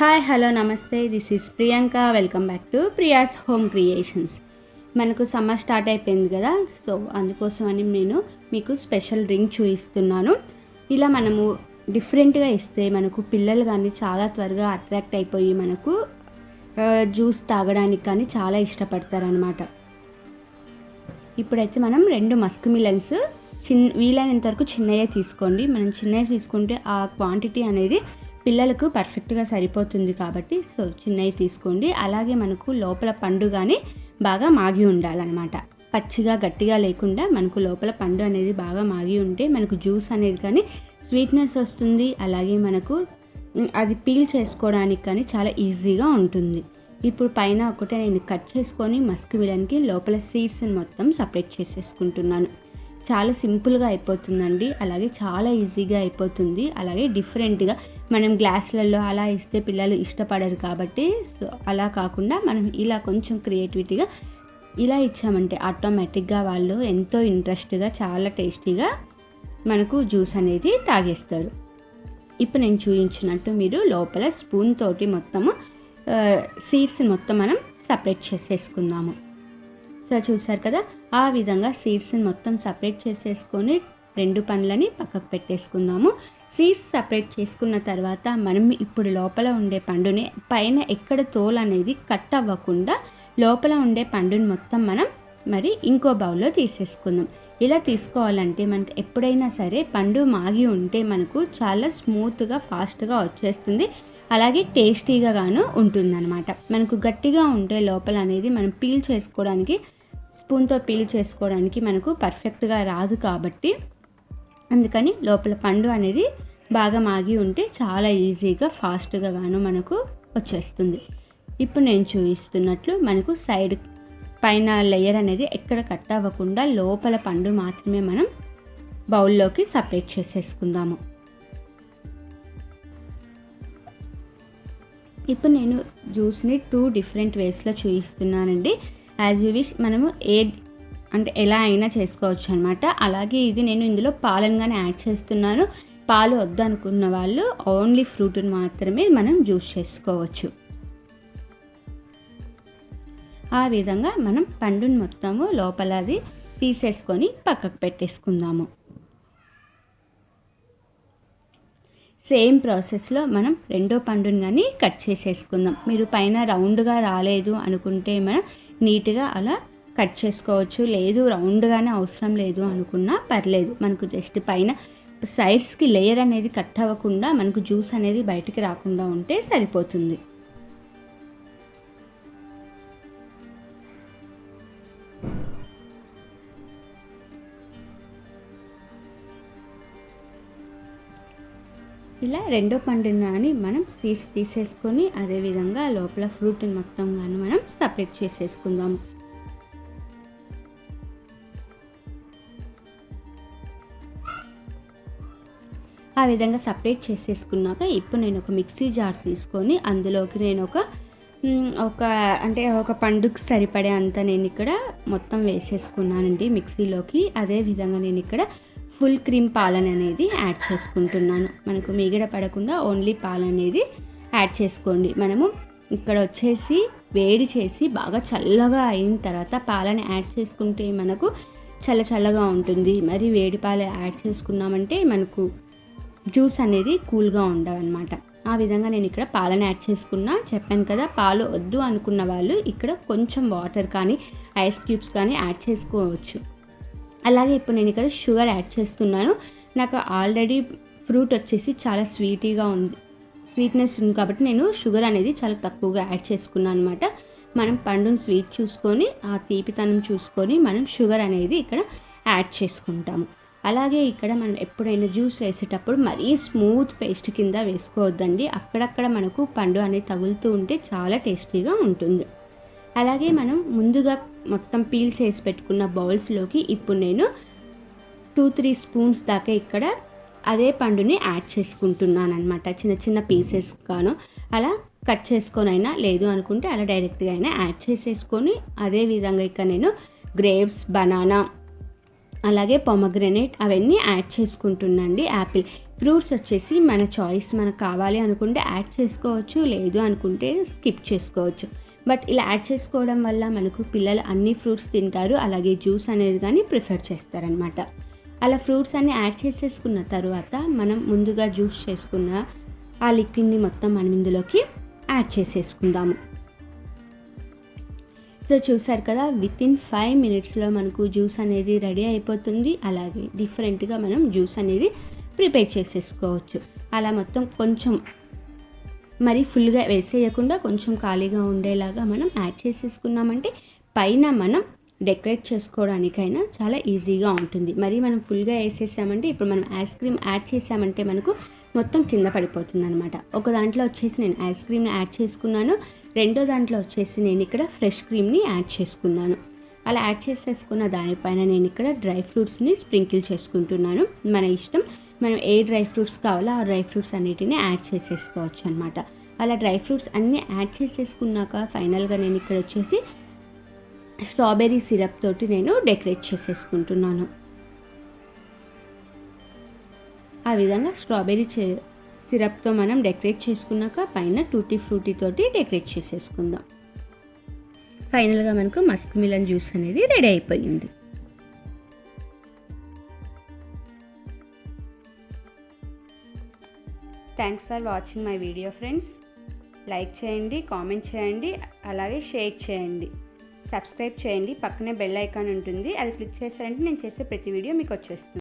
Hi hello నమస్తే, this is Priyanka. Welcome back to Priya's home creations. మనకు summer start అయిపోయింది కదా, సో అందుకోసమని నేను మీకు స్పెషల్ డ్రింక్ చూపిస్తున్నాను. ఇలా మనము డిఫరెంట్గా ఇస్తే మనకు పిల్లలు కానీ చాలా త్వరగా అట్రాక్ట్ అయిపోయి మనకు జ్యూస్ తాగడానికి కానీ చాలా ఇష్టపడతారనమాట. ఇప్పుడైతే మనం 2 మస్క్ మిలన్స్ వీలైనంత వరకు చిన్నయే తీసుకోండి. మనం చిన్నవి తీసుకుంటే ఆ క్వాంటిటీ అనేది పిల్లలకు పర్ఫెక్ట్గా సరిపోతుంది కాబట్టి సో చిన్నవి తీసుకోండి. అలాగే మనకు లోపల పండు కానీ బాగా మాగి ఉండాలన్నమాట. పచ్చిగా గట్టిగా లేకుండా మనకు లోపల పండు అనేది బాగా మాగి ఉంటే మనకు జ్యూస్ అనేది కానీ స్వీట్నెస్ వస్తుంది. అలాగే మనకు అది పీల్ చేసుకోవడానికి కానీ చాలా ఈజీగా ఉంటుంది. ఇప్పుడు పైన ఒకటే నేను కట్ చేసుకొని మస్క్ మిలన్కి లోపల సీడ్స్ని మొత్తం సపరేట్ చేసేసుకుంటున్నాను. చాలా సింపుల్గా అయిపోతుందండి, అలాగే చాలా ఈజీగా అయిపోతుంది. అలాగే డిఫరెంట్గా మనం గ్లాసులలో అలా ఇస్తే పిల్లలు ఇష్టపడరు కాబట్టి సో అలా కాకుండా మనం ఇలా కొంచెం క్రియేటివిటీగా ఇలా ఇచ్చామంటే ఆటోమేటిక్గా వాళ్ళు ఎంతో ఇంట్రెస్ట్గా చాలా టేస్టీగా మనకు జ్యూస్ అనేది తాగేస్తారు. ఇప్పుడు నేను చూపించినట్టు మీరు లోపల స్పూన్ తోటి మొత్తము సీడ్స్ని మొత్తం మనం సపరేట్ చేసేసుకుందాము. సో చూసారు కదా, ఆ విధంగా సీడ్స్ని మొత్తం సపరేట్ చేసేసుకొని 2 పండ్లని పక్కకు పెట్టేసుకుందాము. సీడ్స్ సపరేట్ చేసుకున్న తర్వాత మనం ఇప్పుడు లోపల ఉండే పండుని పైన ఎక్కడ తోలు అనేది కట్ అవ్వకుండా లోపల ఉండే పండుని మొత్తం మనం మరి ఇంకో బౌల్లో తీసేసుకుందాం. ఇలా తీసుకోవాలంటే మనకు ఎప్పుడైనా సరే పండు మాగి ఉంటే మనకు చాలా స్మూత్గా ఫాస్ట్గా వచ్చేస్తుంది. అలాగే టేస్టీగా గాను ఉంటుందన్నమాట. మనకు గట్టిగా ఉంటే లోపల అనేది మనం పీల్ చేసుకోవడానికి స్పూన్తో పీల్ చేసుకోవడానికి మనకు పర్ఫెక్ట్గా రాదు కాబట్టి అందుకని లోపల పండు అనేది బాగా మాగి ఉంటే చాలా ఈజీగా ఫాస్ట్గా గాను మనకు వచ్చేస్తుంది. ఇప్పుడు నేను చూపిస్తున్నట్లు మనకు సైడ్ పైన లేయర్ అనేది ఎక్కడ కట్ అవ్వకుండా లోపల పండు మాత్రమే మనం బౌల్లోకి సపరేట్ చేసేసుకుందాము. ఇప్పుడు నేను జ్యూస్ని 2 డిఫరెంట్ వేస్లో చూపిస్తున్నానండి. యాజ్ యూ విష్ మనము అంటే ఎలా అయినా చేసుకోవచ్చు అనమాట. అలాగే ఇది నేను ఇందులో పాలనగానే యాడ్ చేస్తున్నాను. పాలు వద్దనుకున్న వాళ్ళు ఓన్లీ ఫ్రూట్ని మాత్రమే మనం జ్యూస్ చేసుకోవచ్చు. ఆ విధంగా మనం పండుని మొత్తము లోపలది తీసేసుకొని పక్కకు పెట్టేసుకుందాము. సేమ్ ప్రాసెస్లో మనం 2వ పండుని కానీ కట్ చేసేసుకుందాం. మీరు పైన రౌండ్గా రాలేదు అనుకుంటే మనం నీట్గా అలా కట్ చేసుకోవచ్చు. లేదు రౌండ్గానే అవసరం లేదు అనుకున్నా పర్లేదు. మనకు జస్ట్ పైన సైడ్స్కి లేయర్ అనేది కట్ అవ్వకుండా మనకు జ్యూస్ అనేది బయటికి రాకుండా ఉంటే సరిపోతుంది. ఇలా 2వ పండుని కానీ మనం సీడ్స్ తీసేసుకొని అదేవిధంగా లోపల ఫ్రూట్ని మొత్తం కానీ మనం సపరేట్ చేసేసుకుందాము. ఆ విధంగా సపరేట్ చేసేసుకున్నాక ఇప్పుడు నేను ఒక మిక్సీ జార్ తీసుకొని అందులోకి నేను ఒక పండుకి సరిపడే అంత నేను ఇక్కడ మొత్తం వేసేసుకున్నానండి మిక్సీలోకి. అదేవిధంగా నేను ఇక్కడ ఫుల్ క్రీమ్ పాలన అనేది యాడ్ చేసుకుంటున్నాను. మనకు మిగడ పడకుండా ఓన్లీ పాలు అనేది యాడ్ చేసుకోండి. మనము ఇక్కడ వచ్చేసి వేడి చేసి బాగా చల్లగా అయిన తర్వాత పాలని యాడ్ చేసుకుంటే మనకు చల్లగా ఉంటుంది. మరి వేడి పాలు యాడ్ చేసుకున్నామంటే మనకు జ్యూస్ అనేది కూల్గా ఉండవన్నమాట. ఆ విధంగా నేను ఇక్కడ పాలను యాడ్ చేసుకున్నా. చెప్పాను కదా, పాలు వద్దు అనుకున్న వాళ్ళు ఇక్కడ కొంచెం వాటర్ కానీ ఐస్ క్యూబ్స్ కానీ యాడ్ చేసుకోవచ్చు. అలాగే ఇప్పుడు నేను ఇక్కడ షుగర్ యాడ్ చేస్తున్నాను. నాకు ఆల్రెడీ ఫ్రూట్ వచ్చేసి చాలా స్వీట్నెస్ ఉంది కాబట్టి నేను షుగర్ అనేది చాలా తక్కువగా యాడ్ చేసుకున్నాను అనమాట. మనం పండుని స్వీట్ చూసుకొని ఆ తీపితనం చూసుకొని మనం షుగర్ అనేది ఇక్కడ యాడ్ చేసుకుంటాము. అలాగే ఇక్కడ మనం ఎప్పుడైనా జ్యూస్ వేసేటప్పుడు మరీ స్మూత్ పేస్ట్ కింద వేసుకోవద్దండి. అక్కడక్కడ మనకు పండు అనేది తగులుతూ ఉంటే చాలా టేస్టీగా ఉంటుంది. అలాగే మనం ముందుగా మొత్తం పీల్ చేసి పెట్టుకున్న బౌల్స్లోకి ఇప్పుడు నేను 2-3 స్పూన్స్ దాకా ఇక్కడ అదే పండుని యాడ్ చేసుకుంటున్నాను అనమాట. చిన్న పీసెస్ గాను అలా కట్ చేసుకొనైనా లేదు అనుకుంటే అలా డైరెక్ట్గా అయినా యాడ్ చేసేసుకొని అదేవిధంగా ఇక్కడ నేను గ్రేప్స్, బనానా అలాగే పొమగ్రనేట్ అవన్నీ యాడ్ చేసుకుంటున్నాండి. యాపిల్ ఫ్రూట్స్ వచ్చేసి మన చాయిస్, మనకు కావాలి అనుకుంటే యాడ్ చేసుకోవచ్చు, లేదు అనుకుంటే స్కిప్ చేసుకోవచ్చు. బట్ ఇలా యాడ్ చేసుకోవడం వల్ల మనకు పిల్లలు అన్ని ఫ్రూట్స్ తింటారు, అలాగే జ్యూస్ అనేది కానీ ప్రిఫర్ చేస్తారనమాట. అలా ఫ్రూట్స్ అన్నీ యాడ్ చేసేసుకున్న తర్వాత మనం ముందుగా జ్యూస్ చేసుకున్న ఆ లిక్విడ్ని మొత్తం మనం ఇందులోకి యాడ్ చేసేసుకుందాము. సో చూసారు కదా, వితిన్ 5 minutesలో మనకు జ్యూస్ అనేది రెడీ అయిపోతుంది. అలాగే డిఫరెంట్గా మనం జ్యూస్ అనేది ప్రిపేర్ చేసేసుకోవచ్చు. అలా మొత్తం కొంచెం మరి ఫుల్గా వేసేయకుండా కొంచెం ఖాళీగా ఉండేలాగా మనం యాడ్ చేసేసుకున్నామంటే పైన మనం డెకరేట్ చేసుకోవడానికైనా చాలా ఈజీగా ఉంటుంది. మరి మనం ఫుల్గా వేసేసామంటే, ఇప్పుడు మనం ఐస్ క్రీమ్ యాడ్ చేసామంటే మనకు మొత్తం కింద పడిపోతుంది అనమాట. ఒక దాంట్లో వచ్చేసి నేను ఐస్ క్రీమ్ని యాడ్ చేసుకున్నాను, రెండో దాంట్లో వచ్చేసి నేను ఇక్కడ ఫ్రెష్ క్రీమ్ని యాడ్ చేసుకున్నాను. అలా యాడ్ చేసేసుకున్న దానిపైన నేను ఇక్కడ డ్రై ఫ్రూట్స్ని స్ప్రింకిల్ చేసుకుంటున్నాను. మన ఇష్టం, మనం ఏ డ్రై ఫ్రూట్స్ కావాలో ఆ డ్రై ఫ్రూట్స్ అన్నిటిని యాడ్ చేసేసుకోవచ్చు అనమాట. అలా డ్రై ఫ్రూట్స్ అన్నీ యాడ్ చేసేసుకున్నాక ఫైనల్గా నేను ఇక్కడ వచ్చేసి స్ట్రాబెర్రీ సిరప్ తోటి నేను డెకరేట్ చేసేసుకుంటున్నాను. ఆ విధంగా స్ట్రాబెర్రీ సిరప్తో మనం డెకరేట్ చేసుకున్నాక పైన టూటీ ఫ్రూటీ తోటి డెకరేట్ చేసేసుకుందాం. ఫైనల్గా మనకు మస్క్ మిలన్ జ్యూస్ అనేది రెడీ అయిపోయింది. Thanks for watching my video friends. Like చేయండి, కామెంట్ చేయండి, అలాగే షేర్ చేయండి, సబ్స్క్రైబ్ చేయండి. పక్కనే బెల్ ఐకాన్ ఉంటుంది, అది క్లిక్ చేశారంటే నేను చేసే ప్రతి వీడియో మీకు వచ్చేస్తుంది.